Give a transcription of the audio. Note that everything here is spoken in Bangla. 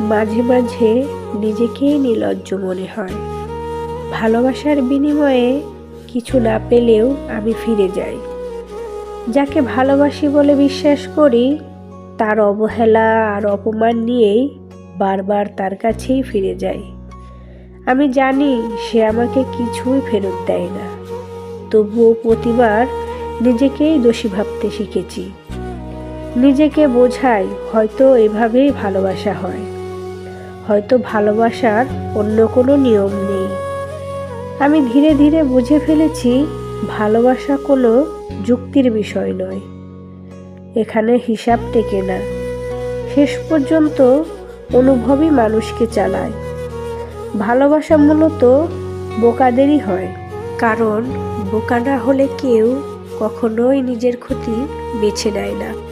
মাঝে মাঝে নিজেকেই নির্লজ্জ মনে হয়। ভালোবাসার বিনিময়ে কিছু না পেলেও আমি ফিরে যাই। যাকে ভালোবাসি বলে বিশ্বাস করি, তার অবহেলা আর অপমান নিয়েই বারবার তার কাছেই ফিরে যাই। আমি জানি সে আমাকে কিছুই ফেরত দেয় না, তবুও প্রতিবার নিজেকেই দোষী ভাবতে শিখেছি। নিজেকে বোঝাই, হয়তো এভাবেই ভালোবাসা হয়, হয়তো ভালোবাসার অন্য কোনো নিয়ম নেই। আমি ধীরে ধীরে বুঝে ফেলেছি, ভালোবাসা কোনো যুক্তির বিষয় নয়। এখানে হিসাব টেকে না, শেষ পর্যন্ত অনুভবই মানুষকে চালায়। ভালোবাসা মূলত বোকাদেরই হয়, কারণ বোকা না হলে কেউ কখনোই নিজের ক্ষতি বেছে নেয় না।